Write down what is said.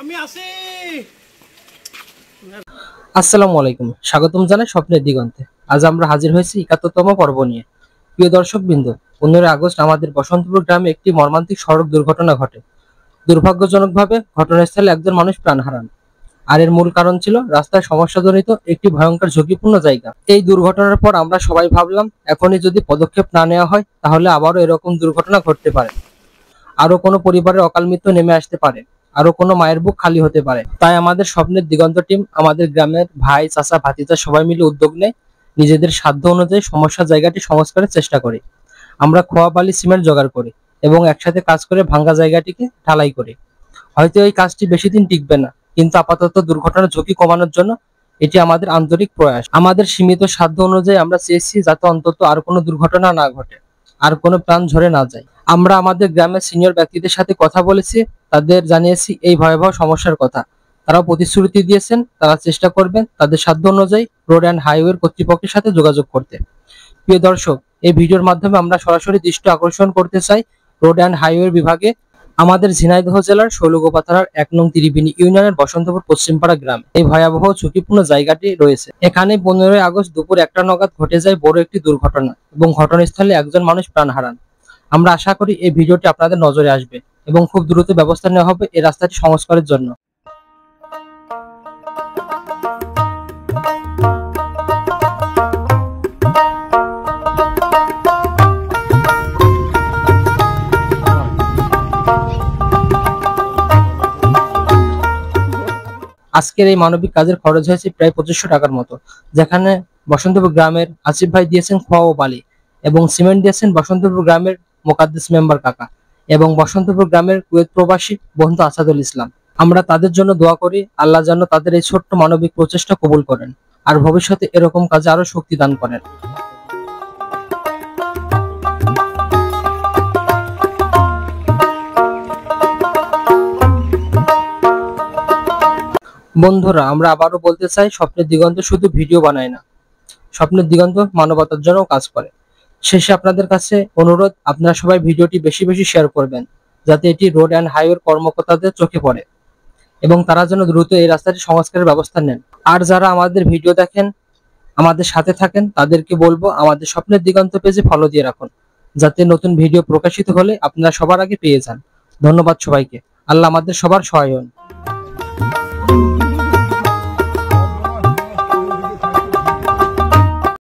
আমি আছি। আসসালামু আলাইকুম, স্বাগতম জানাই স্বপ্নের দিগন্তে। আজ আমরা হাজির হয়েছি ৭১তম পর্ব নিয়ে। প্রিয় দর্শকবৃন্দ, 15 আগস্ট আমাদের বসন্তপুর গ্রামে একটি মর্মান্তিক সড়ক দুর্ঘটনা ঘটে। দুর্ভাগ্যজনকভাবে ঘটনাস্থলে একজন মানুষ প্রাণ হারান। আর এর মূল কারণ ছিল রাস্তায় সমস্যাজনিত একটি ভয়ঙ্কর ঝুঁকিপূর্ণ জায়গা। এই দুর্ঘটনার পর আমরা সবাই ভাবলাম, এখনই যদি পদক্ষেপ না নেওয়া হয় তাহলে আবারও এরকম দুর্ঘটনা ঘটতে পারে। আরো কোনো পরিবারের অকাল মৃত্যু নেমে আসতে পারে, আরো কোনো মায়ের বুক খালি হতে পারে। তাই আমাদের স্বপ্নের দিগন্ত টিম আমাদের গ্রামের ভাই, চাচা, ভাতিজা সবাই মিলে উদ্যোগ নেয়। নিজেদের সাধ্য অনুযায়ী সমস্যা জায়গাটি সংস্কারের চেষ্টা করি। আমরা খোয়া বালি সিমেন্ট জোগাড় করি এবং একসাথে কাজ করে ভাঙ্গা জায়গাটিকে ঢালাই করি। হয়তো এই কাজটি বেশি দিন টিকবে না, কিন্তু আপাতত দুর্ঘটনার ঝুঁকি কমানোর জন্য এটি আমাদের আন্তরিক প্রয়াস। আমাদের সীমিত সাধ্য অনুযায়ী আমরা চেয়েছি যাতে অন্তত আর কোনো দুর্ঘটনা না ঘটে, আর কোনো প্রাণ ঝরে না যায়। আমরা আমাদের গ্রামের সিনিয়র ব্যক্তিদের সাথে কথা বলেছি, তাদের জানিয়েছি এই ভয়াবহ সমস্যার কথা। তারাও প্রতিশ্রুতি দিয়েছেন তারা চেষ্টা করবেন তাদের সাধ্য অনুযায়ী রোড অ্যান্ড হাইওয়ে কর্তৃপক্ষের সাথে যোগাযোগ করতে। প্রিয় দর্শক, এই ভিডিওর মাধ্যমে আমরা সরাসরি দৃষ্টি আকর্ষণ করতে চাই রোড অ্যান্ড হাইওয়ে বিভাগে আমাদের ঝিনাইদহ জেলার শৈলকুপা থানার ১ নং ত্রিবেণী ইউনিয়নের বসন্তপুর পশ্চিমপাড়া গ্রাম। এই ভয়াবহ ঝুঁকিপূর্ণ জায়গাটি রয়েছে। এখানে 15 আগস্ট দুপুর ১টা নাগাদ ঘটে যায় বড় একটি দুর্ঘটনা এবং ঘটনাস্থলে একজন মানুষ প্রাণ হারান। আমরা আশা করি এই ভিডিওটি আপনাদের নজরে আসবে এবং খুব দ্রুত ব্যবস্থা নেওয়া হবে এই রাস্তাটি সংস্কারের জন্য। আজকের এই মানবিক কাজের খরচ হয়েছে প্রায় ২৫০০ টাকার মতো, যেখানে বসন্তপুর গ্রামের আসিফ ভাই দিয়েছেন খোয়া ও বালি এবং সিমেন্ট দিয়েছেন বসন্তপুর গ্রামের মোকাদ্দেস মেম্বার কাকা এবং বসন্তপুর গ্রামের কুয়েত প্রবাসী বন্ধু আসাদুল ইসলাম। আমরা তাদের জন্য দোয়া করি আল্লাহ যেন তাদের এই ছোট্ট মানবিক প্রচেষ্টা কবুল করেন আর ভবিষ্যতে এরকম কাজে আরো শক্তি দান করেন। বন্ধুরা, আমরা আবারও বলতে চাই, স্বপ্নের দিগন্ত শুধু ভিডিও বানায় না, স্বপ্নের দিগন্ত মানবতার জন্য কাজ করে। শেষে আপনাদের কাছে অনুরোধ, আপনারা সবাই ভিডিওটি বেশি বেশি শেয়ার করবেন যাতে এটি রোড অ্যান্ড হাইওয়ে কর্মকর্তাদের চোখে পড়ে এবং তারা যেন দ্রুত এই রাস্তাটি সংস্কারের ব্যবস্থা নেন। আর যারা আমাদের ভিডিও দেখেন, আমাদের সাথে থাকেন, তাদেরকে বলবো আমাদের স্বপ্নের দিগন্ত পেজে ফলো দিয়ে রাখুন যাতে নতুন ভিডিও প্রকাশিত হলে আপনারা সবার আগে পেয়ে যান। ধন্যবাদ সবাইকে। আল্লাহ আমাদের সবার সহায় হন।